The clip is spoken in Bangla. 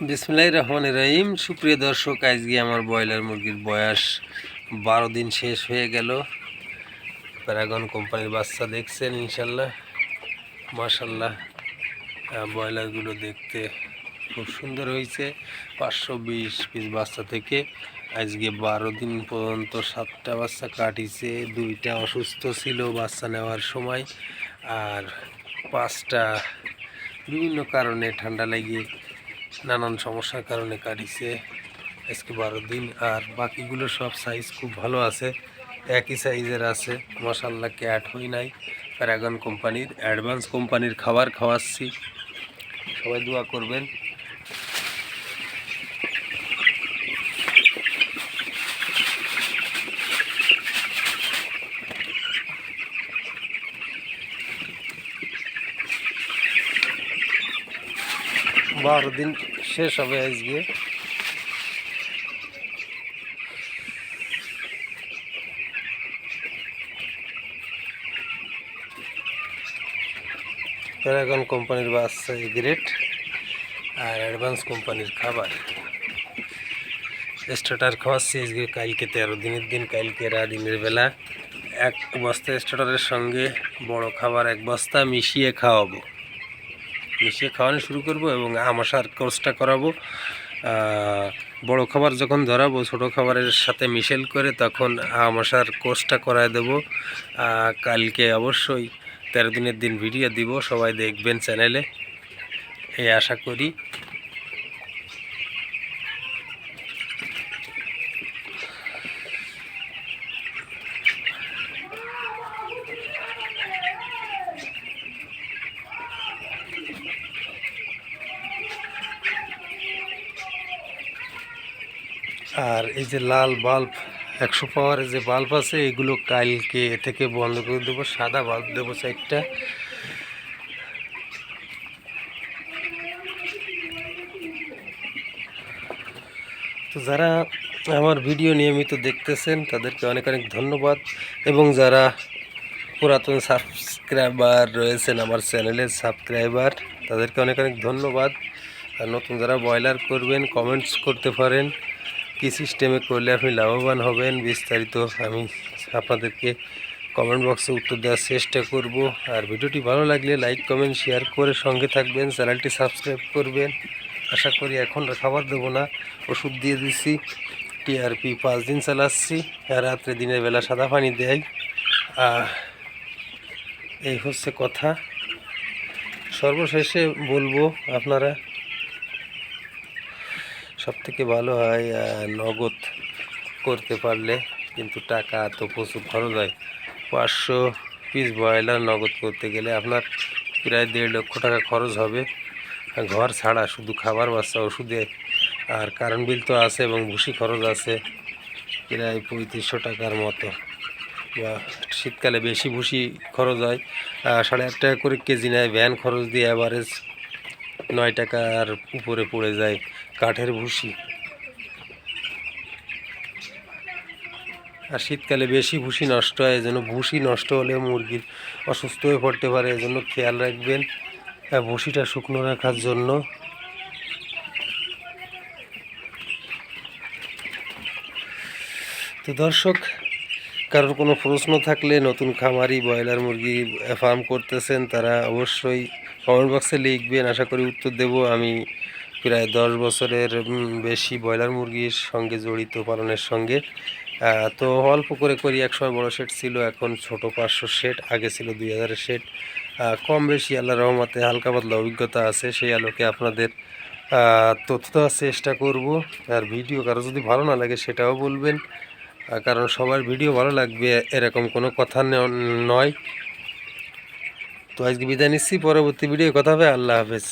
বিসমিল্লাহির রহমানির রহিম। সুপ্রিয় দর্শক, আজকে আমার ব্রয়লার মুরগির বয়স 12 দিন শেষ হয়ে গেল। প্যারাগন কোম্পানির বাচ্চা দেখছেন, ইনশাল্লাহ মাশাল্লাহ। ব্রয়লারগুলো দেখতে খুব সুন্দর হয়েছে। 520 পিস বাচ্চা থেকে আজকে 12 দিন পর্যন্ত 7টা বাচ্চা কাটিছে। 2টা অসুস্থ ছিল বাচ্চা নেওয়ার সময়, আর 5টা বিভিন্ন কারণে ঠান্ডা লাগিয়ে নানান সমস্যার কারণে কাটিছে আজকে 12 দিন। আর বাকিগুলো সব সাইজ খুব ভালো আছে, একই সাইজের আছে মাশাল্লাহ, ক্যাট হই নাই। প্যারাগন কোম্পানির অ্যাডভান্স কোম্পানির খাবার খাওয়াচ্ছি, সবাই দোয়া করবেন। বারো দিন শেষ হবে আজকে। প্যারাগন কোম্পানির বাচ্চা গ্রেট আর অ্যাডভান্স কোম্পানির খাবার স্টার্টার খাওয়াচ্ছি আজকে। কালকে 13 দিনের দিন, কালকে দিনের বেলা 1 বস্তা স্টার্টারের সঙ্গে বড় খাবার 1 বস্তা মিশিয়ে খাওয়াবো, মিশিয়ে খাওয়ানো শুরু করব এবং আমাশার কোর্সটা করাবো। বড় খাবার যখন ধরাবো ছোট খাবারের সাথে মিশেল করে, তখন আমাশার কোর্সটা করায় দেব। কালকে অবশ্যই 13 দিনের দিন ভিডিও দিব, সবাই দেখবেন চ্যানেলে, এই আশা করি। আর এই যে লাল বাল্ব 100 পাওয়ারের যে বাল্ব আছে, এগুলো কালকে থেকে বন্ধ করে দেবো। সাদা বাল্ব দেবো 4টা। তো যারা আমার ভিডিও নিয়মিত দেখতেছেন তাদেরকে অনেক অনেক ধন্যবাদ, এবং যারা পুরাতন সাবস্ক্রাইবার রয়েছেন আমার চ্যানেলের সাবস্ক্রাইবার, তাদেরকে অনেক অনেক ধন্যবাদ। আর নতুন যারা ব্রয়লার করবেন কমেন্টস করতে পারেন, কী সিস্টেমে করলে আপনি লাভবান হবেন, বিস্তারিত আমি আপনাদেরকে কমেন্ট বক্সে উত্তর দেওয়ার চেষ্টা করব। আর ভিডিওটি ভালো লাগলে লাইক কমেন্ট শেয়ার করে সঙ্গে থাকবেন, চ্যানেলটি সাবস্ক্রাইব করবেন। আশা করি এখন খাবার দেবো না, ওষুধ দিয়ে দিচ্ছি, টিআরপি 5 দিন চালাচ্ছি, আর রাত্রে দিনের বেলা সাদা পানি দেয়। এই হচ্ছে কথা। সর্বশেষে বলবো, আপনারা সবথেকে ভালো হয় নগদ করতে পারলে, কিন্তু টাকা তো প্রচুর খরচ হয়। 500 পিস ব্রয়লার নগদ করতে গেলে আপনার প্রায় 1.5 লক্ষ টাকা খরচ হবে, ঘর ছাড়া, শুধু খাবার বাচ্চা ওষুধে আর কারেন্ট বিল তো আছে, এবং ভুসি খরচ আছে প্রায় 3500 টাকার মতো। বা শীতকালে বেশি ভুসি খরচ হয়, 8.5 টাকা করে কেজি নেয়। ভ্যান খরচ দিয়ে অ্যাভারেজ 9 টাকার উপরে পড়ে যায় কাঠের ভুসি। আর শীতকালে বেশি ভুসি নষ্ট হয়, এজন্য ভুসি নষ্ট হলে মুরগির অসুস্থ হয়ে পড়তে পারে, এজন্য খেয়াল রাখবেন ভুসিটা শুকনো রাখার জন্য। তো দর্শক, কারোর কোনো প্রশ্ন থাকলে, নতুন খামারি ব্রয়লার মুরগি ফার্ম করতেছেন, তারা অবশ্যই কমেন্ট বক্সে লিখবেন, আশা করি উত্তর দেব। আমি প্রায় 10 বছরের বেশি ব্রয়লার মুরগির সঙ্গে জড়িত, পালনের সঙ্গে। তো অল্প করে করি, একসময় বড় সেট ছিল, এখন ছোট 500 সেট, আগে ছিল 2000 সেট। কম বেশি আল্লাহর রহমতে হালকা পাতলা অভিজ্ঞতা আছে, সেই আলোকে আপনাদের তথ্য দেওয়ার চেষ্টা করব। আর ভিডিও কারো যদি ভালো না লাগে সেটাও বলবেন, কারণ সবার ভিডিও ভালো লাগবে এরকম কোনো কথা নয়। তো আজকে বিদায় নিচ্ছি, পরবর্তী ভিডিও কথা হবে। আল্লাহ হাফেজ।